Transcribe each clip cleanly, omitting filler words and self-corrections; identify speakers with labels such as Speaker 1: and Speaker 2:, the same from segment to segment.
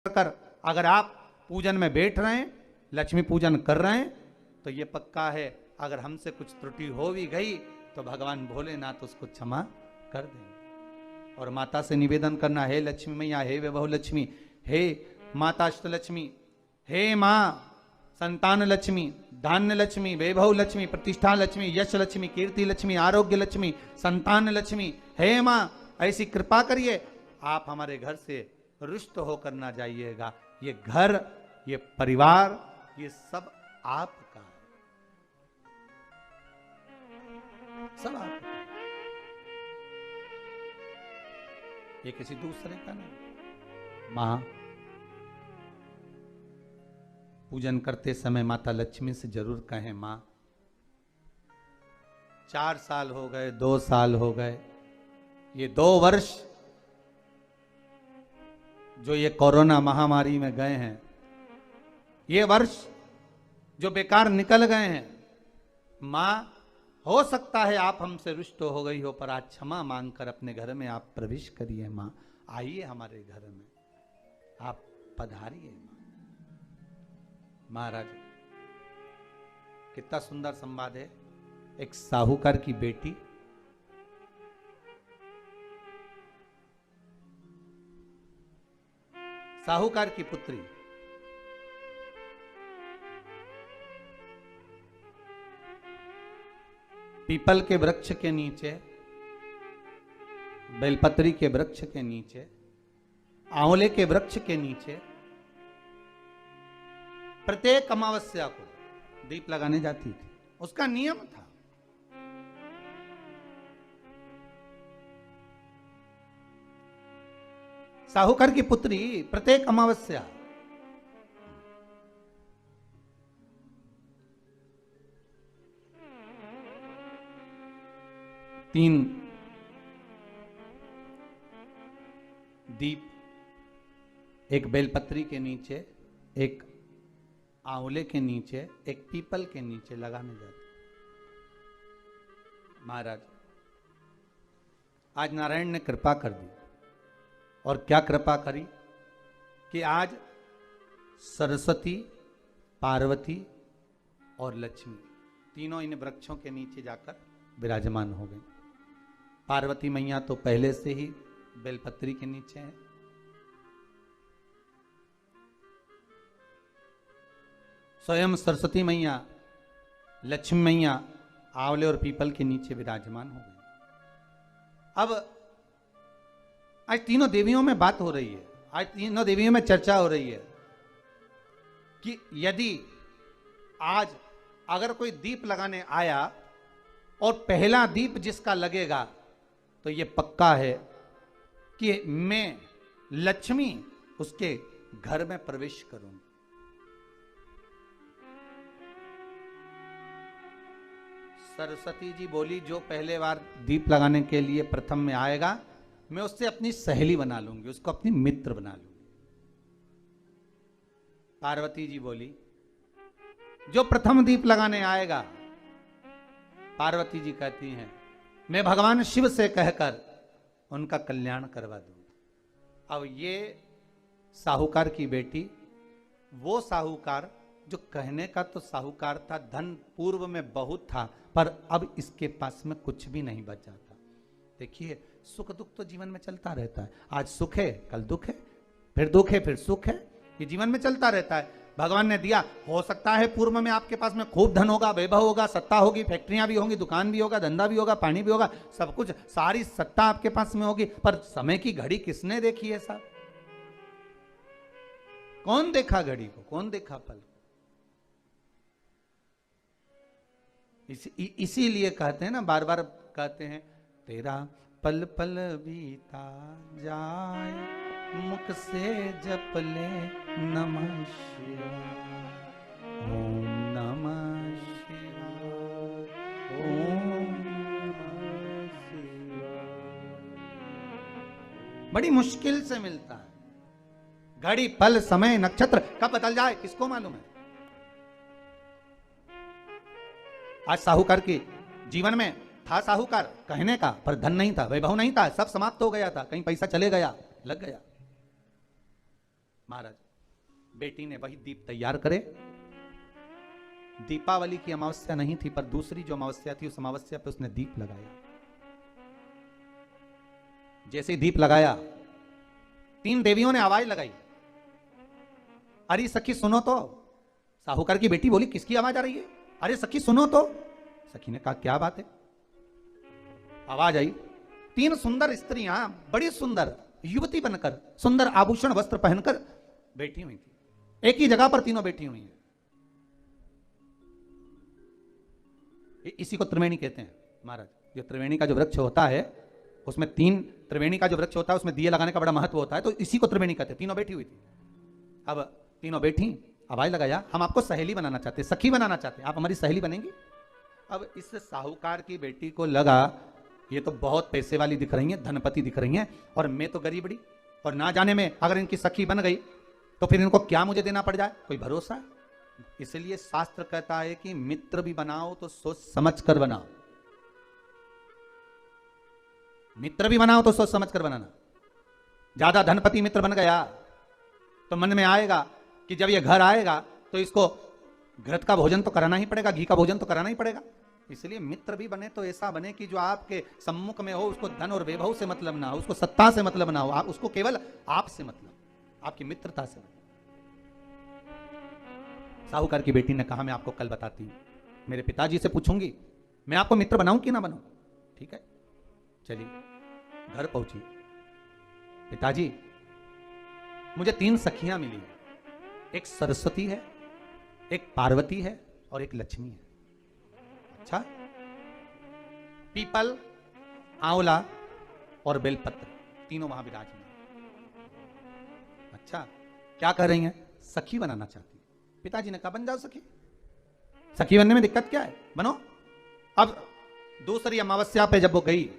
Speaker 1: कर अगर आप पूजन में बैठ रहे हैं, लक्ष्मी पूजन कर रहे हैं, तो ये पक्का है अगर हमसे कुछ त्रुटि हो भी गई तो भगवान भोलेनाथ उसको क्षमा कर देंगे। और माता से निवेदन करना, हे लक्ष्मी मैया, हे वैभव लक्ष्मी, हे माता अष्टलक्ष्मी, हे माँ संतान लक्ष्मी, धान्य लक्ष्मी, वैभव लक्ष्मी, प्रतिष्ठा लक्ष्मी, यश लक्ष्मी, कीर्ति लक्ष्मी, आरोग्य लक्ष्मी, संतान लक्ष्मी, हे माँ ऐसी कृपा करिए, आप हमारे घर से रुष्ट होकर ना जाइएगा। ये घर, ये परिवार, ये सब आपका है, सब आपका है, ये किसी दूसरे का नहीं। मां पूजन करते समय माता लक्ष्मी से जरूर कहें, मां 4 साल हो गए, 2 साल हो गए, ये 2 वर्ष जो ये कोरोना महामारी में गए हैं, ये वर्ष जो बेकार निकल गए हैं, मां हो सकता है आप हमसे रुष्ट हो गई हो, पर आज क्षमा मांगकर अपने घर में आप प्रवेश करिए। मां आइए हमारे घर में, आप पधारिए। महाराज कितना सुंदर संवाद है। एक साहूकार की बेटी साहूकार की पुत्री पीपल के वृक्ष के नीचे, बेलपत्री के वृक्ष के नीचे, आंवले के वृक्ष के नीचे प्रत्येक अमावस्या को दीप लगाने जाती थी। उसका नियम था। साहूकार की पुत्री प्रत्येक अमावस्या तीन दीप, एक बेलपत्री के नीचे, एक आंवले के नीचे, एक पीपल के नीचे लगाने जाते। महाराज आज नारायण ने कृपा कर दी, और क्या कृपा करी कि आज सरस्वती, पार्वती और लक्ष्मी तीनों इन वृक्षों के नीचे जाकर विराजमान हो गई। पार्वती मैया तो पहले से ही बेलपत्री के नीचे है, स्वयं सरस्वती मैया, लक्ष्मी मैया आंवले और पीपल के नीचे विराजमान हो गई। अब आज तीनों देवियों में बात हो रही है, आज तीनों देवियों में चर्चा हो रही है कि यदि आज अगर कोई दीप लगाने आया और पहला दीप जिसका लगेगा, तो ये पक्का है कि मैं लक्ष्मी उसके घर में प्रवेश करूंगी। सरस्वती जी बोली, जो पहले बार दीप लगाने के लिए प्रथम में आएगा, मैं उससे अपनी सहेली बना लूंगी, उसको अपनी मित्र बना लूंगी। पार्वती जी बोली, जो प्रथम दीप लगाने आएगा, पार्वती जी कहती हैं, मैं भगवान शिव से कहकर उनका कल्याण करवा दूंगी। अब ये साहूकार की बेटी, वो साहूकार जो कहने का तो साहूकार था, धन पूर्व में बहुत था, पर अब इसके पास में कुछ भी नहीं बचा था। देखिए, सुख दुख तो जीवन में चलता रहता है। आज सुख है, कल दुख है, फिर दुख है, फिर सुख है, ये जीवन में चलता रहता है। भगवान ने दिया, हो सकता है पूर्व में आपके पास में खूब धन होगा, वैभव होगा, सत्ता होगी, फैक्ट्रियां भी होंगी, दुकान भी होगा, धंधा भी होगा, पानी भी होगा, सब कुछ, सारी सत्ता आपके पास में होगी, पर समय की घड़ी किसने देखी है साहब? कौन देखा घड़ी को, कौन देखा पल को? इसीलिए कहते हैं ना, बार बार कहते हैं, तेरा पल पल बीता जाए, मुख से जप ले नमः शिवाय, ओम नमः शिवाय, ओम नमः शिवाय। बड़ी मुश्किल से मिलता है। घड़ी, पल, समय, नक्षत्र कब बदल जाए किसको मालूम है? आज साहूकार के जीवन में था साहूकार कहने का, पर धन नहीं था, वैभव नहीं था, सब समाप्त हो गया था, कहीं पैसा चले गया, लग गया। महाराज बेटी ने वही दीप तैयार करे। दीपावली की अमावस्या नहीं थी, पर दूसरी जो अमावस्या थी उस अमावस्या पे उसने दीप लगाया। जैसे ही दीप लगाया, 3 देवियों ने आवाज लगाई, अरे सखी सुनो तो। साहूकार की बेटी बोली, किसकी आवाज आ रही है? अरे सखी सुनो तो। सखी ने कहा, क्या बात है? आवाज आई, 3 सुंदर स्त्रियां, बड़ी सुंदर युवती बनकर, सुंदर आभूषण वस्त्र पहनकर बैठी हुई थी। एक ही जगह पर तीनों बैठी हुई हैं। इसी को त्रिवेणी कहते हैं महाराज। ये त्रिवेणी का जो वृक्ष होता है उसमें 3 त्रिवेणी का जो वृक्ष होता है उसमें दिए लगाने का बड़ा महत्व होता है, तो इसी को त्रिवेणी कहते हैं। तीनों बैठी हुई थी। अब तीनों बैठी, आवाज लगाया, हम आपको सहेली बनाना चाहते हैं, सखी बनाना चाहते हैं, आप हमारी सहेली बनेंगी? अब इस साहूकार की बेटी को लगा ये तो बहुत पैसे वाली दिख रही हैं, धनपति दिख रही हैं, और मैं तो गरीबड़ी, और ना जाने में अगर इनकी सखी बन गई तो फिर इनको क्या मुझे देना पड़ जाए, कोई भरोसा? इसलिए शास्त्र कहता है कि मित्र भी बनाओ तो सोच समझ कर बनाओ। मित्र भी बनाओ तो सोच समझ कर बनाना। ज्यादा धनपति मित्र बन गया तो मन में आएगा कि जब ये घर आएगा तो इसको घृत का भोजन तो कराना ही पड़ेगा, घी का भोजन तो कराना ही पड़ेगा। इसलिए मित्र भी बने तो ऐसा बने कि जो आपके सम्मुख में हो उसको धन और वैभव से मतलब ना हो, उसको सत्ता से मतलब ना हो, आप उसको केवल आपसे मतलब, आपकी मित्रता से। साहूकार की बेटी ने कहा, मैं आपको कल बताती हूं, मेरे पिताजी से पूछूंगी मैं आपको मित्र बनाऊं कि ना बनाऊं। ठीक है, चलिए घर पहुंची। पिताजी, मुझे 3 सखियां मिली हैं, एक सरस्वती है, एक पार्वती है और एक लक्ष्मी है। अच्छा, पीपल, आंवला और बेलपत्र तीनों वहां विराजमान। अच्छा, क्या कर रही हैं? सखी बनाना चाहती है। पिताजी ने कहा, बन जाओ सखी, सखी बनने में दिक्कत क्या है, बनो। अब दूसरी अमावस्या पे जब वो गई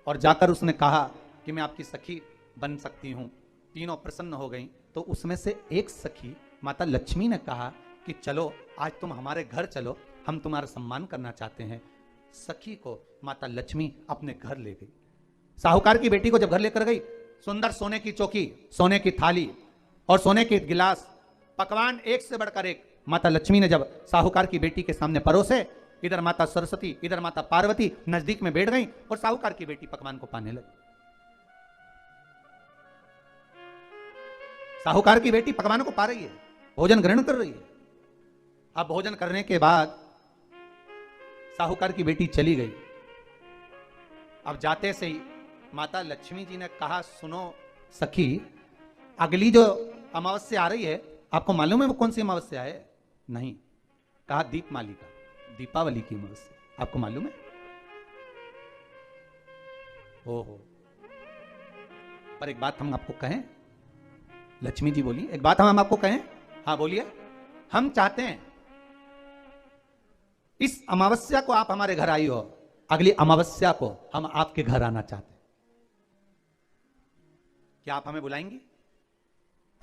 Speaker 1: और जाकर उसने कहा कि मैं आपकी सखी बन सकती हूं, तीनों प्रसन्न हो गई। तो उसमें से एक सखी माता लक्ष्मी ने कहा कि चलो आज तुम हमारे घर चलो, हम तुम्हारा सम्मान करना चाहते हैं। सखी को माता लक्ष्मी अपने घर ले गई। साहूकार की बेटी को जब घर लेकर गई, सुंदर सोने की चौकी, सोने की थाली और सोने के गिलास, पकवान एक से बढ़कर एक माता लक्ष्मी ने जब साहूकार की बेटी के सामने परोसे, इधर माता सरस्वती इधर माता पार्वती नजदीक में बैठ गई और साहूकार की बेटी पकवान को पाने लगी। साहूकार की बेटी पकवानों को पा रही है, भोजन ग्रहण कर रही है। अब भोजन करने के बाद साहूकार की बेटी चली गई। अब जाते से ही माता लक्ष्मी जी ने कहा, सुनो सखी, अगली जो अमावस्या आ रही है, आपको मालूम है वो कौन सी अमावस्या है? नहीं। कहा, दीपमालिका, दीपावली की अमावस्या, आपको मालूम है? ओहो, पर एक बात हम आपको कहें। लक्ष्मी जी बोली, एक बात हम आपको कहें। हाँ बोलिए। हम चाहते हैं इस अमावस्या को आप हमारे घर आई हो, अगली अमावस्या को हम आपके घर आना चाहते हैं, क्या आप हमें बुलाएंगी?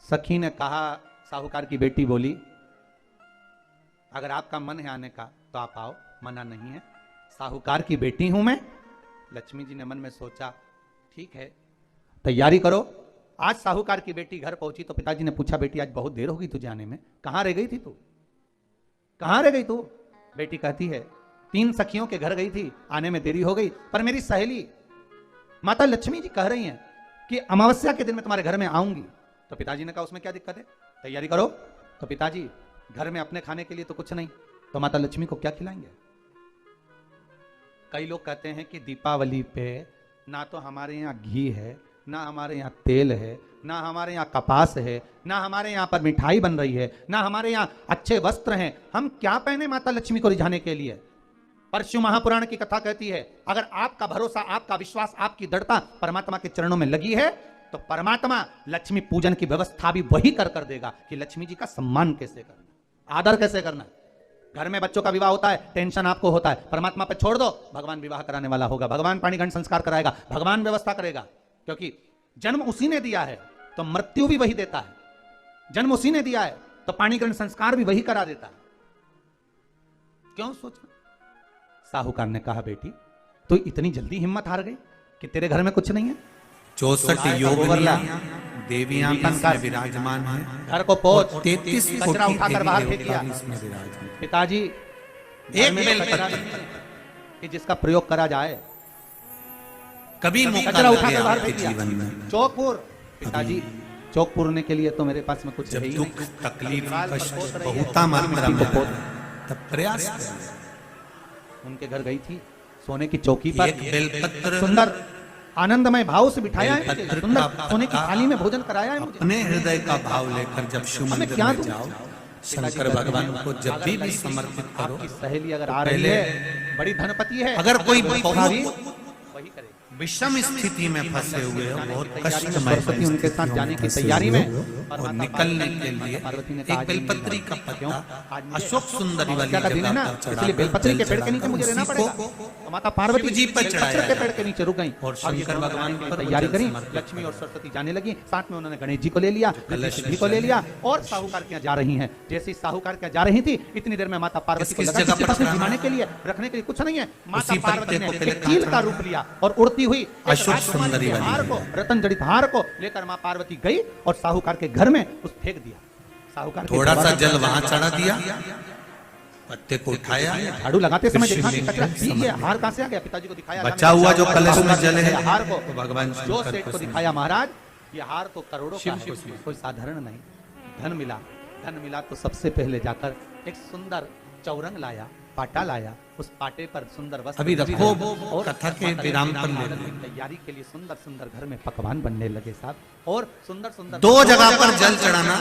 Speaker 1: सखी ने कहा, साहूकार की बेटी बोली, अगर आपका मन है आने का तो आप आओ, मना नहीं है, साहूकार की बेटी हूं मैं। लक्ष्मी जी ने मन में सोचा, ठीक है तैयारी करो। आज साहूकार की बेटी घर पहुंची तो पिताजी ने पूछा, बेटी आज बहुत देर हो गई तुझे आने में, कहां रह गई थी तू, कहां रह गई तू? बेटी कहती है, 3 सखियों के घर गई थी, आने में देरी हो गई, पर मेरी सहेली माता लक्ष्मी जी कह रही हैं कि अमावस्या के दिन मैं तुम्हारे घर में आऊंगी। तो पिताजी ने कहा, उसमें क्या दिक्कत है, तैयारी करो। तो पिताजी, घर में अपने खाने के लिए तो कुछ नहीं, तो माता लक्ष्मी को क्या खिलाएंगे? कई लोग कहते हैं कि दीपावली पे ना तो हमारे यहाँ घी है, ना हमारे यहाँ तेल है, ना हमारे यहाँ कपास है, ना हमारे यहाँ पर मिठाई बन रही है, ना हमारे यहाँ अच्छे वस्त्र हैं, हम क्या पहने माता लक्ष्मी को रिझाने के लिए? पर शिव महापुराण की कथा कहती है, अगर आपका भरोसा, आपका विश्वास, आपकी दृढ़ता परमात्मा के चरणों में लगी है तो परमात्मा लक्ष्मी पूजन की व्यवस्था भी वही कर देगा कि लक्ष्मी जी का सम्मान कैसे करना, आदर कैसे करना। घर में बच्चों का विवाह होता है, टेंशन आपको होता है, परमात्मा पे छोड़ दो, भगवान विवाह कराने वाला होगा, भगवान पाणिग्रहण संस्कार कराएगा, भगवान व्यवस्था करेगा। क्योंकि जन्म उसी ने दिया है तो मृत्यु भी वही देता है, जन्म उसी ने दिया है तो पाणिग्रहण संस्कार भी वही करा देता है। क्यों सोचना? साहूकार ने कहा, बेटी तो इतनी जल्दी हिम्मत हार गई कि तेरे घर में कुछ नहीं है?
Speaker 2: 64 योगिनियां देवियां भी इसमें विराजमान हैं।
Speaker 1: घर को पोंछ,
Speaker 2: 33
Speaker 1: कचरा उठाकर बाहर फेंक दिया।
Speaker 2: इसमें विराजमान।
Speaker 1: पिताजी
Speaker 2: एक
Speaker 1: घर में
Speaker 2: बेलपत्र
Speaker 1: कचरा नहीं कि जिसका प्रयोग करा जाए।
Speaker 2: कभी मौका
Speaker 1: कचरा
Speaker 2: लगे
Speaker 1: उठाकर बाहर
Speaker 2: आपके
Speaker 1: फेंक दिया।
Speaker 2: जीवन में,
Speaker 1: चौक पूर, पिताजी चौक पूरने के लिए तो मेरे पास में कुछ है
Speaker 2: जब
Speaker 1: ही
Speaker 2: दुख
Speaker 1: नहीं।
Speaker 2: तकलीफ
Speaker 1: दीवार पर
Speaker 2: कष्ट
Speaker 1: पोत रही है,
Speaker 2: बहुता मात्रा
Speaker 1: मिट्टी
Speaker 2: में
Speaker 1: को
Speaker 2: है,
Speaker 1: पोत।
Speaker 2: तब प्रयास करिए।
Speaker 1: उनके घर गई थी, सोने की चौकी पर
Speaker 2: एक बेलपत्र
Speaker 1: सुंदर आनंदमय भाव से बिठाया है मुझे,
Speaker 2: बेलपत्र
Speaker 1: सुंदर
Speaker 2: का
Speaker 1: सोने की
Speaker 2: पत्ता
Speaker 1: थाली में भोजन कराया है मुझे।
Speaker 2: अपने हृदय का भाव लेकर जब शिव
Speaker 1: हमें
Speaker 2: मंदिर
Speaker 1: क्या
Speaker 2: में
Speaker 1: दूं?
Speaker 2: जाओ, शंकर भगवान को जब भी समर्पित करो।
Speaker 1: आपकी सहेली अगर आ रही
Speaker 2: पहले
Speaker 1: है, बड़ी धनपति है,
Speaker 2: अगर कोई
Speaker 1: वही
Speaker 2: बहुत
Speaker 1: वही करे।
Speaker 2: विषम स्थिति में फंसे हुए हो, बहुत
Speaker 1: तैयारी में
Speaker 2: कष्टमय
Speaker 1: सरस्वती उनके साथ
Speaker 2: परिस्थितियों
Speaker 1: जाने
Speaker 2: में
Speaker 1: की
Speaker 2: फंसे
Speaker 1: तैयारी
Speaker 2: हुए
Speaker 1: में
Speaker 2: हो, और निकलने के लिए
Speaker 1: पार्वती ने कहा,
Speaker 2: एक
Speaker 1: आज नहीं
Speaker 2: बेलपत्री का
Speaker 1: क्यों?
Speaker 2: पत्ता
Speaker 1: आज मुझे
Speaker 2: अशोक सुंदरी वाली
Speaker 1: क्या का दिन है
Speaker 2: जगह
Speaker 1: ना,
Speaker 2: पर चढ़ा
Speaker 1: इसलिए बेलपत्री के पेड़ के नीचे
Speaker 2: जल
Speaker 1: मुझे रहना
Speaker 2: उसी
Speaker 1: पड़ेगा।
Speaker 2: को
Speaker 1: तो माता पार्वती
Speaker 2: शिव जी पर
Speaker 1: बेलपत्र
Speaker 2: चढ़ाया
Speaker 1: के पेड़ के नीचे रुक गई
Speaker 2: और शंकर भगवान पर
Speaker 1: तैयारी करी।
Speaker 2: समर्पित
Speaker 1: लक्ष्मी और सरस्वती जाने लगी, साथ में उन्होंने गणेश जी को ले लिया,
Speaker 2: कलश
Speaker 1: जी को ले लिया, और साहूकार के यहाँ जा रही हैं। जैसे ही साहूकार के यहाँ जा रही थी, इतनी देर में माता पार्वती को
Speaker 2: किस
Speaker 1: लगा
Speaker 2: जगह
Speaker 1: किसी
Speaker 2: पर
Speaker 1: पास में
Speaker 2: रखना
Speaker 1: घुमाने
Speaker 2: है?
Speaker 1: के लिए रखने के लिए कुछ नहीं है। माता
Speaker 2: उसी
Speaker 1: पार्वती
Speaker 2: पत्ते
Speaker 1: ने
Speaker 2: को पहले
Speaker 1: एक चील का
Speaker 2: काटना।
Speaker 1: रूप लिया और उड़ती हुई एक
Speaker 2: अशोक
Speaker 1: राजकुमारी
Speaker 2: सुंदरी
Speaker 1: के
Speaker 2: वाली
Speaker 1: हार को, रतन जड़ित हार को लेकर मां पार्वती गई और साहूकार के घर में उस फेंक दिया। साहूकार के
Speaker 2: थोड़ा सा
Speaker 1: दरवाजे
Speaker 2: जल
Speaker 1: पर
Speaker 2: वहां चढ़ा दिया, पत्ते को उठाया,
Speaker 1: झाड़ू लगाते समय
Speaker 2: फिर
Speaker 1: देखा कि
Speaker 2: शिवलिंग
Speaker 1: कचरा
Speaker 2: के
Speaker 1: ये हार कहां से आ गया। पिताजी को दिखाया,
Speaker 2: बचा हुआ जो कलश में जल है,
Speaker 1: हार को
Speaker 2: तो भगवान
Speaker 1: जो
Speaker 2: शंकर
Speaker 1: सेठ
Speaker 2: को
Speaker 1: को दिखाया, महाराज ये हार तो करोड़ों का है, कोई साधारण नहीं। धन मिला, धन मिला तो सबसे पहले जाकर एक सुंदर चौरंग लाया, पाटा लाया, उस पाटे पर सुंदर वस्त्र
Speaker 2: अभी रखो,
Speaker 1: और
Speaker 2: कथा के विराम पर ले लो।
Speaker 1: तैयारी के लिए सुंदर सुंदर घर में पकवान बनने लगे साहब, और सुंदर सुंदर
Speaker 2: दो जगह पर जल चढ़ाना।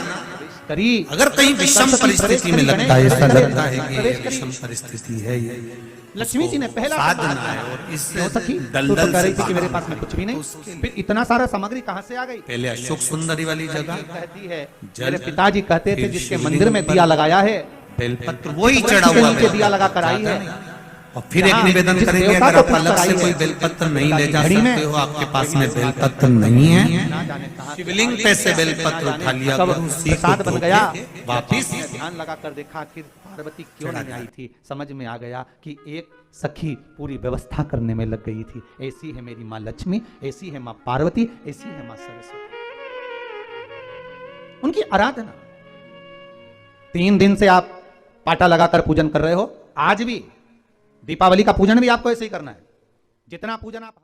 Speaker 1: करी।
Speaker 2: अगर कहीं विषम परिस्थिति में लगता है, ऐसा लगता है कि ये विषम परिस्थिति है, ये
Speaker 1: लक्ष्मी जी ने पहला
Speaker 2: साधना है, और इससे
Speaker 1: सखी
Speaker 2: दलदल
Speaker 1: तो कह रही
Speaker 2: से
Speaker 1: थी कि मेरे
Speaker 2: बाहर
Speaker 1: पास में कुछ भी नहीं,
Speaker 2: उसके
Speaker 1: फिर इतना सारा सामग्री कहाँ से आ गई।
Speaker 2: पहले अशोक सुंदरी वाली जगह
Speaker 1: कहती है,
Speaker 2: जल,
Speaker 1: मेरे पिताजी कहते थे
Speaker 2: फिर
Speaker 1: जिसके
Speaker 2: शिवलिंग
Speaker 1: मंदिर में
Speaker 2: पर
Speaker 1: दिया लगाया है,
Speaker 2: बेलपत्र वही चढ़ा
Speaker 1: उसके
Speaker 2: हुआ
Speaker 1: नीचे दिया लगा कर आई है।
Speaker 2: और फिर एक
Speaker 1: जहाँ
Speaker 2: निवेदन
Speaker 1: जिस
Speaker 2: करेंगे,
Speaker 1: देवता
Speaker 2: अगर
Speaker 1: को
Speaker 2: आप
Speaker 1: पूछकर
Speaker 2: अलग से
Speaker 1: आई
Speaker 2: कोई
Speaker 1: है,
Speaker 2: बेलपत्र नहीं ले जा
Speaker 1: घड़ी में
Speaker 2: सकते हो, आपके पास में बेलपत्र नहीं है,
Speaker 1: ना जाने कहाँ से
Speaker 2: शिवलिंग पे से बेलपत्र उठा लिया
Speaker 1: कब
Speaker 2: करो, उसी को
Speaker 1: प्रसाद बन
Speaker 2: धो
Speaker 1: गया।
Speaker 2: के वापिस
Speaker 1: ध्यान लगा कर देखा, आखिर पार्वती क्यों नहीं आई थी। समझ में आ गया कि एक सखी पूरी व्यवस्था करने में लग गई थी। ऐसी है मेरी माँ लक्ष्मी, ऐसी है माँ पार्वती, ऐसी है माँ सरस्वती। उनकी आराधना 3 दिन से आप पाटा लगाकर पूजन कर रहे हो। आज भी दीपावली का पूजन भी आपको ऐसे ही करना है, जितना पूजन आप